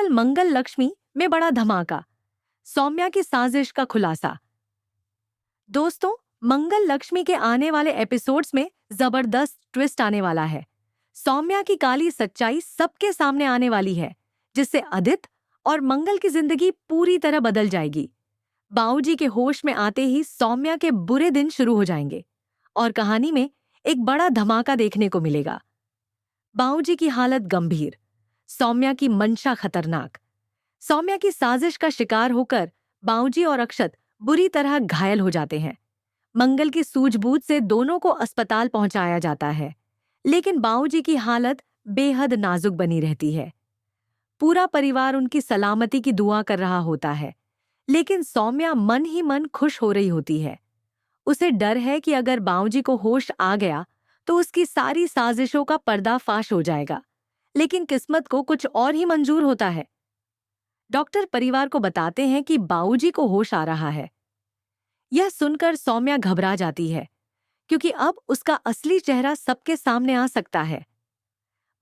Serial मंगल लक्ष्मी में बड़ा धमाका, सौम्या की साजिश का खुलासा। दोस्तों, मंगल लक्ष्मी के आने वाले एपिसोड्स में जबरदस्त ट्विस्ट आने वाला है। सौम्या की काली सच्चाई सबके सामने आने वाली है, जिससे आदित्य और मंगल की जिंदगी पूरी तरह बदल जाएगी। बाबूजी के होश में आते ही सौम्या के बुरे दिन शुरू हो जाएंगे और कहानी में एक बड़ा धमाका देखने को मिलेगा। बाबूजी की हालत गंभीर, सौम्या की मंशा खतरनाक। सौम्या की साजिश का शिकार होकर बाबूजी और अक्षत बुरी तरह घायल हो जाते हैं। मंगल की सूझबूझ से दोनों को अस्पताल पहुंचाया जाता है, लेकिन बाबूजी की हालत बेहद नाजुक बनी रहती है। पूरा परिवार उनकी सलामती की दुआ कर रहा होता है, लेकिन सौम्या मन ही मन खुश हो रही होती है। उसे डर है कि अगर बाबूजी को होश आ गया तो उसकी सारी साजिशों का पर्दाफाश हो जाएगा, लेकिन किस्मत को कुछ और ही मंजूर होता है। डॉक्टर परिवार को बताते हैं कि बाबूजी को होश आ रहा है। यह सुनकर सौम्या घबरा जाती है, क्योंकि अब उसका असली चेहरा सबके सामने आ सकता है।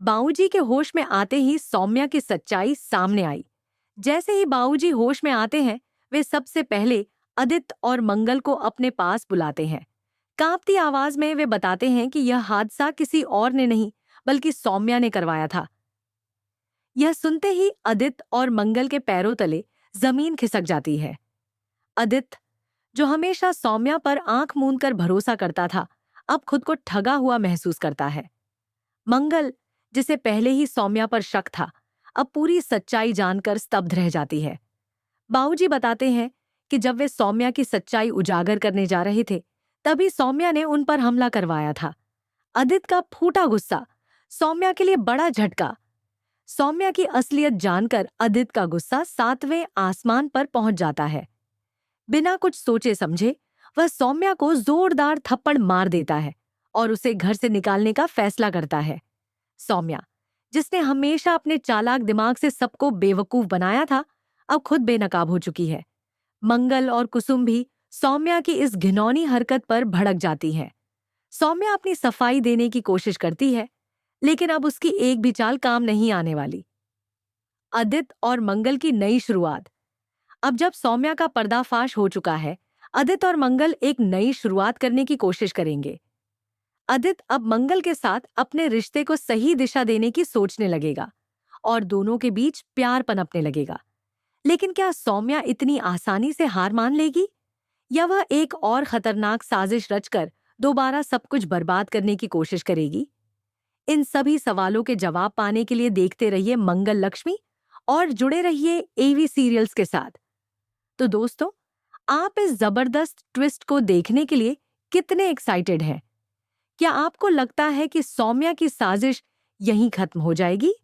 बाबूजी के होश में आते ही सौम्या की सच्चाई सामने आई। जैसे ही बाबूजी होश में आते हैं, वे सबसे पहले आदित्य और मंगल को अपने पास बुलाते हैं। कांपती आवाज में वे बताते हैं कि यह हादसा किसी और ने नहीं, बल्कि सौम्या ने करवाया था। यह सुनते ही आदित्य और मंगल के पैरों तले जमीन खिसक जाती है। आदित्य, जो हमेशा सौम्या पर आंख मूंद कर भरोसा करता था, अब खुद को ठगा हुआ महसूस करता है। मंगल, जिसे पहले ही सौम्या पर शक था, अब पूरी सच्चाई जानकर स्तब्ध रह जाती है। बाबूजी बताते हैं कि जब वे सौम्या की सच्चाई उजागर करने जा रहे थे, तभी सौम्या ने उन पर हमला करवाया था। आदित्य का फूटा गुस्सा सौम्या के लिए बड़ा झटका। सौम्या की असलियत जानकर आदित्य का गुस्सा 7वें आसमान पर पहुंच जाता है। बिना कुछ सोचे समझे वह सौम्या को जोरदार थप्पड़ मार देता है और उसे घर से निकालने का फैसला करता है। सौम्या, जिसने हमेशा अपने चालाक दिमाग से सबको बेवकूफ बनाया था, अब खुद बेनकाब हो चुकी है। मंगल और कुसुम भी सौम्या की इस घिनौनी हरकत पर भड़क जाती हैं। सौम्या अपनी सफाई देने की कोशिश करती है, लेकिन अब उसकी एक भी चाल काम नहीं आने वाली। आदित्य और मंगल की नई शुरुआत। अब जब सौम्या का पर्दाफाश हो चुका है, आदित्य और मंगल एक नई शुरुआत करने की कोशिश करेंगे। आदित्य अब मंगल के साथ अपने रिश्ते को सही दिशा देने की सोचने लगेगा और दोनों के बीच प्यार पनपने लगेगा। लेकिन क्या सौम्या इतनी आसानी से हार मान लेगी, या वह एक और खतरनाक साजिश रचकर दोबारा सब कुछ बर्बाद करने की कोशिश करेगी? इन सभी सवालों के जवाब पाने के लिए देखते रहिए मंगल लक्ष्मी और जुड़े रहिए एवी सीरियल्स के साथ। तो दोस्तों, आप इस जबरदस्त ट्विस्ट को देखने के लिए कितने एक्साइटेड हैं? क्या आपको लगता है कि सौम्या की साजिश यहीं खत्म हो जाएगी,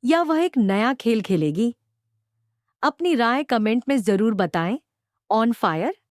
या वह एक नया खेल खेलेगी? अपनी राय कमेंट में जरूर बताएं। On fire